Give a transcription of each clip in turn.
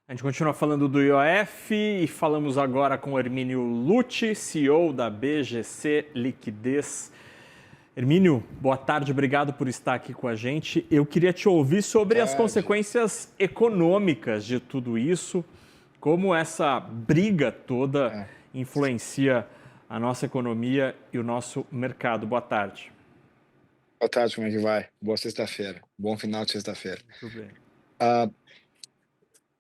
A gente continua falando do IOF e falamos agora com Hermínio Lucci, CEO da BGC Liquidez. Hermínio, boa tarde, obrigado por estar aqui com a gente. Eu queria te ouvir sobre as Tarde. consequências econômicas de tudo isso, como essa briga toda É. influencia a nossa economia e o nosso mercado. Boa tarde. Boa tarde, como é que vai? Boa sexta-feira. Bom final de sexta-feira. Muito bem. Ah,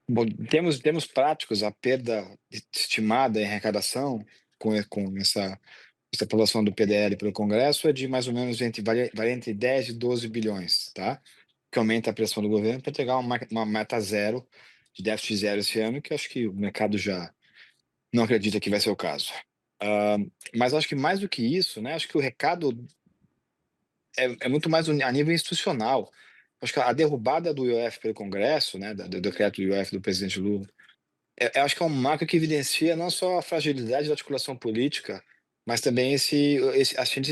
bom, temos práticos, a perda estimada em arrecadação com essa aprovação do PDL pelo Congresso é de mais ou menos varia entre 10 e 12 bilhões, tá? Que aumenta a pressão do governo para entregar uma meta zero, de déficit zero esse ano, que acho que o mercado já não acredita que vai ser o caso. Ah, mas acho que mais do que isso, né? Acho que o recado é muito mais a nível institucional. Acho que a derrubada do IOF pelo Congresso, né, do decreto do IOF do presidente Lula, acho que é um marco que evidencia não só a fragilidade da articulação política, mas também esse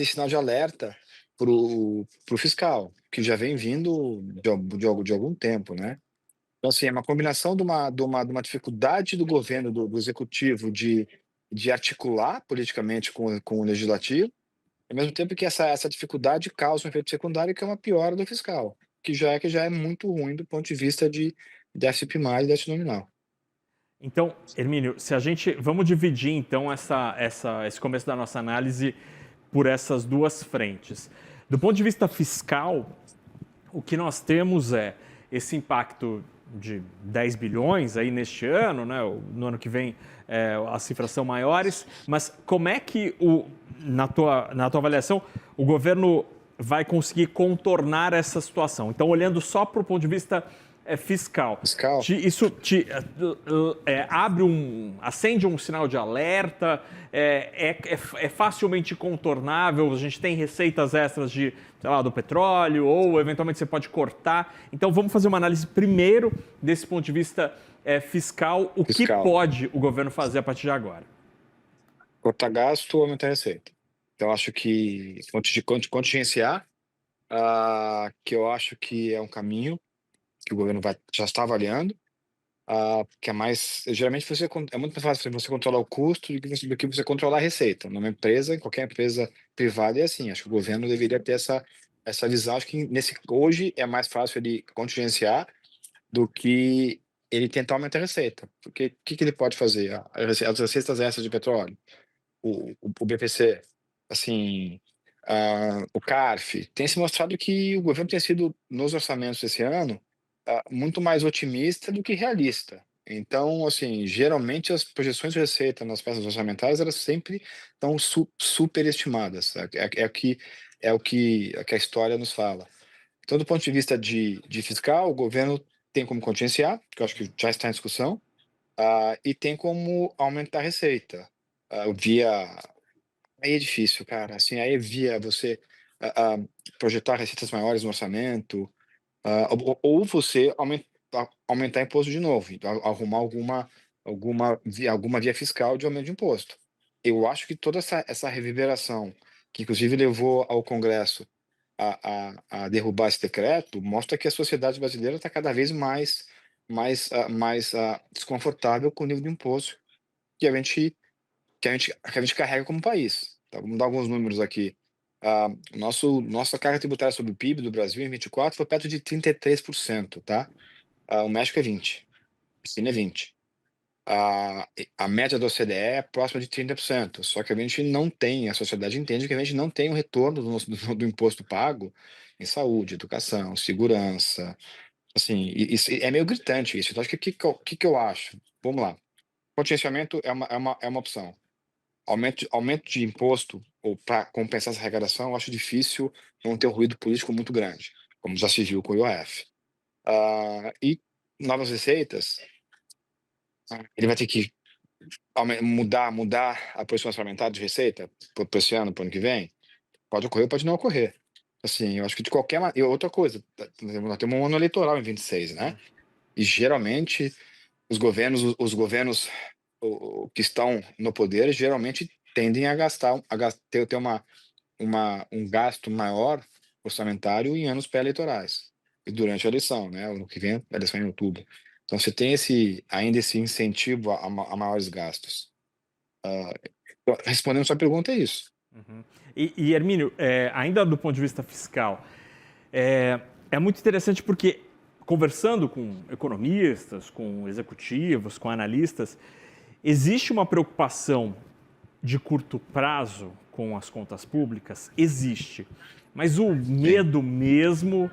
sinal de alerta para o fiscal, que já vem vindo de algum tempo, né? Então, assim, é uma combinação de uma dificuldade do governo, do executivo, de articular politicamente com o legislativo, ao mesmo tempo que essa dificuldade causa um efeito secundário, que é uma piora do fiscal, que já é muito ruim do ponto de vista de déficit primário e déficit nominal. Então, Hermínio, se a gente vamos dividir então esse começo da nossa análise por essas duas frentes. Do ponto de vista fiscal, o que nós temos é esse impacto de 10 bilhões aí neste ano, né? No ano que vem as cifras são maiores, mas como é que, na tua avaliação, o governo vai conseguir contornar essa situação? Então, olhando só para o ponto de vista fiscal, Fiscal? isso te acende um sinal de alerta, é facilmente contornável, a gente tem receitas extras de, sei lá, do petróleo, ou eventualmente você pode cortar. Então vamos fazer uma análise primeiro desse ponto de vista fiscal, o que Fiscal. pode o governo fazer a partir de agora? Cortar gasto ou aumentar a receita. Então, acho que contingenciar, que eu acho que é um caminho que o governo já está avaliando, que é mais. Geralmente é muito mais fácil você controlar o custo do que você controlar a receita. Numa empresa, em qualquer empresa privada é assim. Acho que o governo deveria ter essa visão. Acho que hoje é mais fácil ele contingenciar do que ele tentar aumentar a receita. Porque o que que ele pode fazer? As receitas extras de petróleo, o BPC, assim, o CARF, tem se mostrado que o governo tem sido, nos orçamentos esse ano, muito mais otimista do que realista. Então, assim, geralmente as projeções de receita nas peças orçamentárias, elas sempre estão superestimadas. É o que a história nos fala. Então, do ponto de vista de fiscal, o governo tem como contingenciar, que eu acho que já está em discussão, e tem como aumentar a receita, via. Aí é difícil, cara. Assim, aí via você projetar receitas maiores no orçamento, ou você aumentar imposto de novo, então, arrumar alguma via fiscal de aumento de imposto. Eu acho que toda essa reverberação, que inclusive levou ao Congresso a derrubar esse decreto, mostra que a sociedade brasileira está cada vez mais desconfortável com o nível de imposto que a gente carrega como país. Tá, vamos dar alguns números aqui. Nossa carga tributária sobre o PIB do Brasil em 24 foi perto de 33%, tá? O México é 20, a China é 20. A média da OCDE é próxima de 30%, só que a sociedade entende que a gente não tem o retorno do imposto pago em saúde, educação, segurança, assim, isso é meio gritante isso. Então, acho que eu acho? Vamos lá. Contingenciamento é uma opção. Aumento de imposto ou para compensar essa arrecadação, eu acho difícil não ter um ruído político muito grande, como já se viu com o IOF. E novas receitas, ele vai ter que mudar a posição orçamentária de receita para esse ano, para o ano que vem? Pode ocorrer, pode não ocorrer. Assim, eu acho que de qualquer maneira. E outra coisa, nós temos um ano eleitoral em 26, né? Sim. E geralmente os governos que estão no poder geralmente tendem a ter um gasto maior orçamentário em anos pré-eleitorais e durante a eleição, né? O ano que vem, a eleição é em outubro. Então você tem ainda esse incentivo a maiores gastos. Respondendo sua pergunta, é isso. Uhum. E Hermínio, ainda do ponto de vista fiscal, é muito interessante porque, conversando com economistas, com executivos, com analistas, existe uma preocupação de curto prazo com as contas públicas? Existe. Mas o Sim. medo mesmo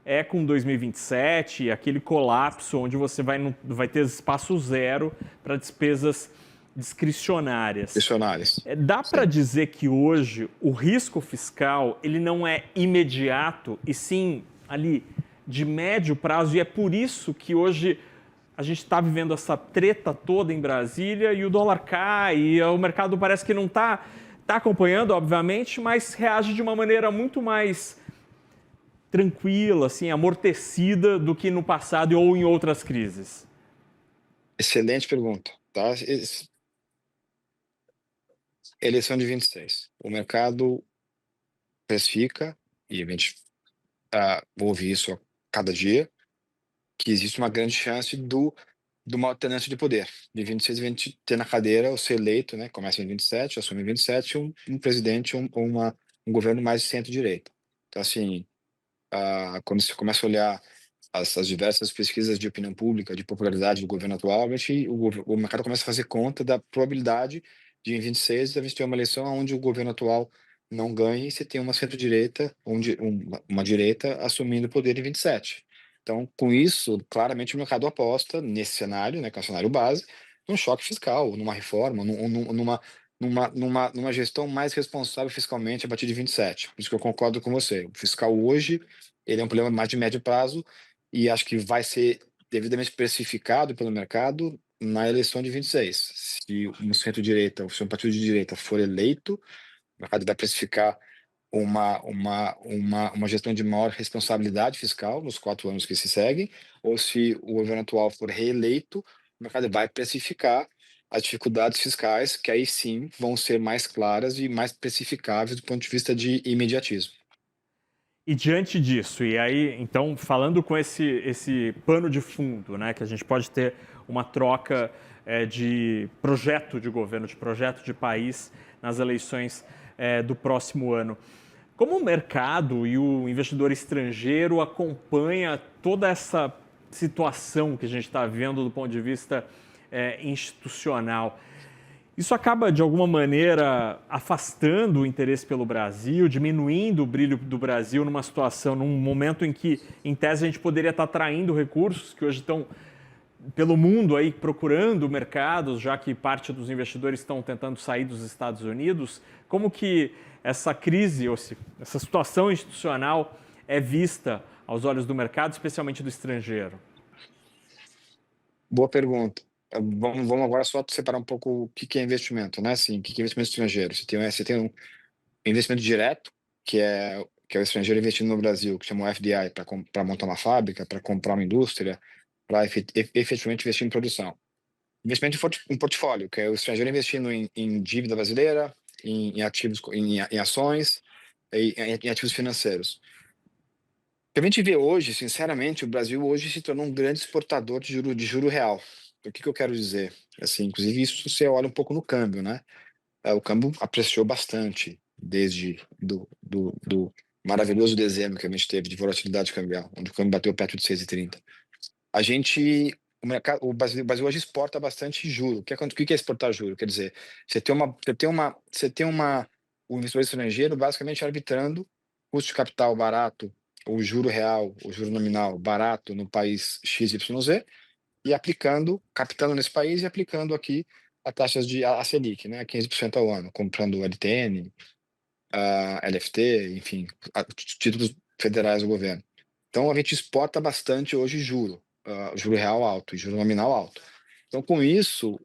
é com 2027, aquele colapso onde você vai ter espaço zero para despesas discricionárias. Questionários. Dá para Sim. dizer que hoje o risco fiscal ele não é imediato e sim ali de médio prazo, e é por isso que hoje a gente está vivendo essa treta toda em Brasília e o dólar cai e o mercado parece que não tá acompanhando, obviamente, mas reage de uma maneira muito mais tranquila, assim, amortecida do que no passado ou em outras crises. Excelente pergunta, tá? Eleição de 26. O mercado precifica, e a gente ouve isso a cada dia, que existe uma grande chance de uma alternância de poder. De 26 a 20 ter na cadeira ou ser eleito, né? Começa em 27, assume em 27, um presidente, um governo mais de centro-direita. Então, assim, quando você começa a olhar as diversas pesquisas de opinião pública, de popularidade do governo atual, a gente, o mercado começa a fazer conta da probabilidade de, em 26, a gente ter uma eleição onde o governo atual não ganhe e você tem uma centro-direita, uma direita assumindo o poder em 27. Então, com isso, claramente o mercado aposta nesse cenário, né, que é o cenário base, num choque fiscal, numa reforma, numa gestão mais responsável fiscalmente a partir de 27. Por isso que eu concordo com você. O fiscal hoje, ele é um problema mais de médio prazo, e acho que vai ser devidamente precificado pelo mercado na eleição de 26. Se um centro-direita, ou se um partido de direita for eleito, o mercado vai precificar uma gestão de maior responsabilidade fiscal nos 4 anos que se seguem, ou se o governo atual for reeleito, o mercado vai precificar as dificuldades fiscais, que aí sim vão ser mais claras e mais precificáveis do ponto de vista de imediatismo. E diante disso, e aí, então, falando com esse pano de fundo, né, que a gente pode ter uma troca de projeto de governo, de projeto de país nas eleições do próximo ano. Como o mercado e o investidor estrangeiro acompanha toda essa situação que a gente está vendo do ponto de vista institucional? Isso acaba, de alguma maneira, afastando o interesse pelo Brasil, diminuindo o brilho do Brasil numa situação, num momento em que, em tese, a gente poderia estar atraindo recursos que hoje estão pelo mundo aí procurando mercados, já que parte dos investidores estão tentando sair dos Estados Unidos. Como que essa crise, ou essa situação institucional é vista aos olhos do mercado, especialmente do estrangeiro? Boa pergunta. Vamos agora só separar um pouco o que é investimento, né? Assim, o que é investimento estrangeiro? Você tem um investimento direto, que é o estrangeiro investindo no Brasil, que chama o FDI, para montar uma fábrica, para comprar uma indústria, para efetivamente investir em produção. Investimento em portfólio, que é o estrangeiro investindo em dívida brasileira, em ativos, em ações, em ativos financeiros. O que a gente vê hoje, sinceramente, o Brasil hoje se tornou um grande exportador de juro real. O que eu quero dizer? Assim, inclusive, isso você olha um pouco no câmbio, né? O câmbio apreciou bastante desde do maravilhoso dezembro que a gente teve de volatilidade cambial, onde o câmbio bateu perto de 6,30. A gente, o Brasil hoje exporta bastante juro. O que é exportar juro? Quer dizer, o investidor estrangeiro basicamente arbitrando custo de capital barato, o juro real, o juro nominal barato no país XYZ, e captando nesse país e aplicando aqui a taxas de a Selic, né, 15% ao ano, comprando LTN, LFT, enfim, títulos federais do governo. Então a gente exporta bastante hoje juro real alto e juro nominal alto. Então, com isso,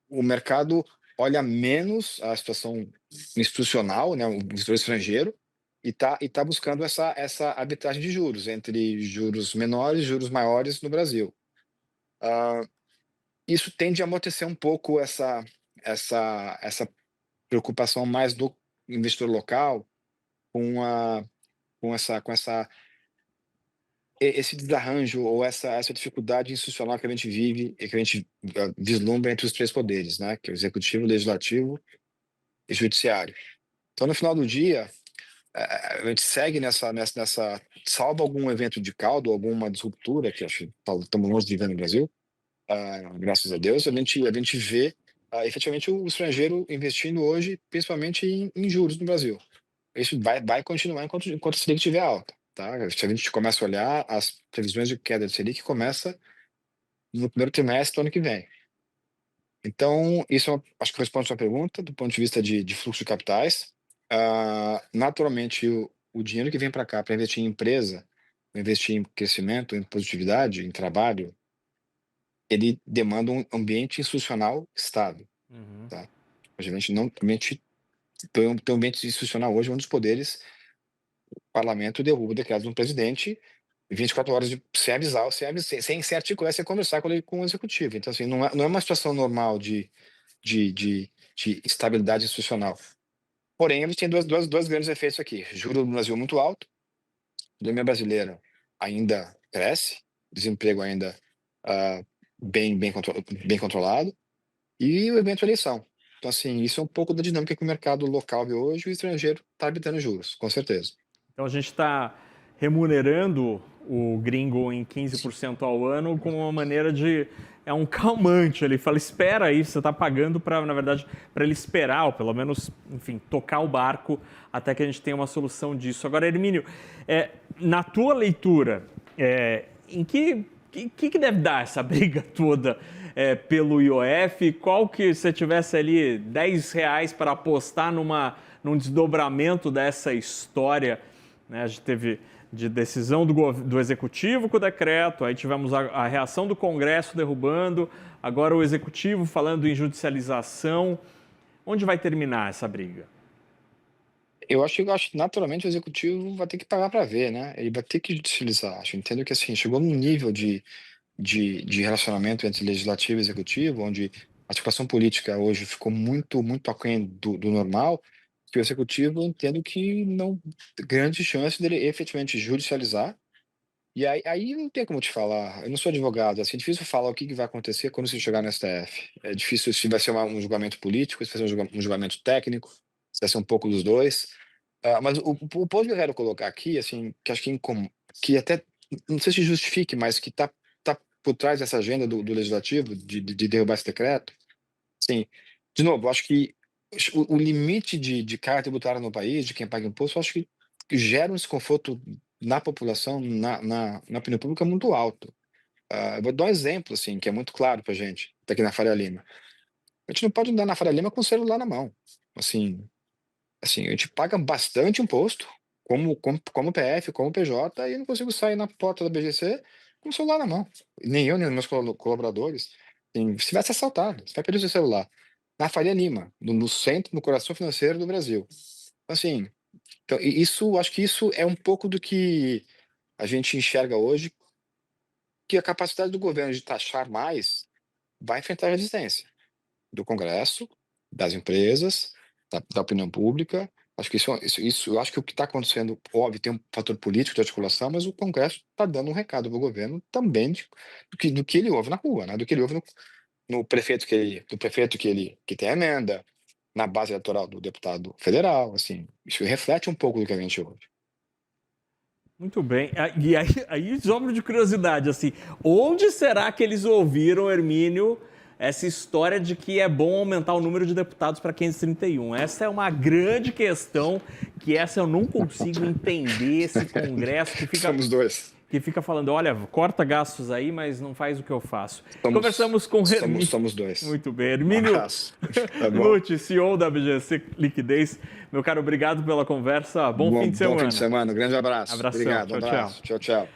o mercado olha menos a situação institucional, né, o investidor estrangeiro, e tá buscando essa arbitragem de juros entre juros menores e juros maiores no Brasil. Ah, Isso tende a amortecer um pouco essa preocupação mais do investidor local com a com essa esse desarranjo ou essa dificuldade institucional que a gente vive e que a gente vislumbra entre os três poderes, né? Que é o executivo, o legislativo e o judiciário. Então, no final do dia, a gente segue nessa salvo algum evento de caldo, alguma disruptura, que acho que estamos longe de viver no Brasil, graças a Deus, a gente vê efetivamente o estrangeiro investindo hoje, principalmente em juros no Brasil. Isso vai continuar enquanto a Selic estiver alta, tá? Se a gente começa a olhar as previsões de queda de Selic, começa no primeiro trimestre do ano que vem. Então, isso acho que responde a sua pergunta, do ponto de vista de fluxo de capitais. Naturalmente, o dinheiro que vem para cá para investir em empresa, investir em crescimento, em produtividade, em trabalho, ele demanda um ambiente institucional estável, Uhum. tá? A gente não tem um ambiente institucional hoje onde os poderes, o parlamento derruba o decreto do presidente 24 horas sem avisar, sem articular, sem conversar com o executivo. Então, assim, não é uma situação normal de, de, de estabilidade institucional. Porém, eles têm dois grandes efeitos aqui. Juro no Brasil muito alto, a economia brasileira ainda cresce, desemprego ainda ah, bem controlado, e o evento eleição. Então, assim, isso é um pouco da dinâmica que o mercado local vê hoje, o estrangeiro está arbitrando juros, com certeza. Então a gente está remunerando o gringo em 15% ao ano como uma maneira de. É um calmante. Ele fala: espera aí, você está pagando para, na verdade, para ele esperar, ou pelo menos, enfim, tocar o barco até que a gente tenha uma solução disso. Agora, Hermínio, na tua leitura, em que deve dar essa briga toda pelo IOF? Qual que, se você tivesse ali R$ 10 para apostar num desdobramento dessa história, né? A gente teve de decisão do Executivo com o decreto, aí tivemos a reação do Congresso derrubando, agora o Executivo falando em judicialização. Onde vai terminar essa briga? Eu acho que naturalmente o executivo vai ter que pagar para ver, né? Ele vai ter que judicializar. Acho, entendo que assim, chegou num nível de relacionamento entre legislativo e executivo, onde a articulação política hoje ficou muito aquém do normal, que o executivo entendo que não grande chance dele efetivamente judicializar. E aí não tem como te falar, eu não sou advogado, assim, é difícil falar o que vai acontecer quando você chegar no STF. É difícil se vai ser um julgamento político, se vai ser um julgamento técnico, se vai ser um pouco dos dois. Mas o ponto que eu quero colocar aqui, assim, que acho que até, não sei se justifique, mas que tá por trás dessa agenda do legislativo de derrubar esse decreto, sim, de novo, acho que o limite de carga tributária no país, de quem paga imposto, eu acho que gera um desconforto na população, na opinião pública muito alto. Eu vou dar um exemplo, assim, que é muito claro pra gente, tá aqui na Faria Lima. A gente não pode andar na Faria Lima com o celular na mão. Assim, a gente paga bastante imposto, como PF, como PJ, e eu não consigo sair na porta da BGC com o celular na mão. Nem eu, nem os meus colaboradores. Assim, se tivesse assaltado, você vai perder o seu celular. Na Faria Lima, no centro, no coração financeiro do Brasil. Assim, então, acho que isso é um pouco do que a gente enxerga hoje, que a capacidade do governo de taxar mais vai enfrentar resistência do Congresso, das empresas, da opinião pública. Acho que isso, eu acho que o que está acontecendo, óbvio, tem um fator político de articulação, mas o Congresso está dando um recado para o governo também do que ele ouve na rua, né? Do que ele ouve no prefeito que tem emenda, na base eleitoral do deputado federal, assim, isso reflete um pouco do que a gente ouve. Muito bem. E aí sobra de curiosidade, assim, onde será que eles ouviram, Hermínio, essa história de que é bom aumentar o número de deputados para 531? Essa é uma grande questão, que essa eu não consigo entender, esse Congresso Somos dois. que fica falando: olha, corta gastos aí, mas não faz o que eu faço. Somos, Conversamos com somos, Hermínio. somos dois. Muito bem. Um Hermínio abraço. Tá bom? Lute, CEO da BGC Liquidez. Meu caro, obrigado pela conversa. Bom fim de semana. Bom fim de semana. Um grande abraço. Abração. Obrigado. Um Tchau, tchau. abraço. Tchau, tchau.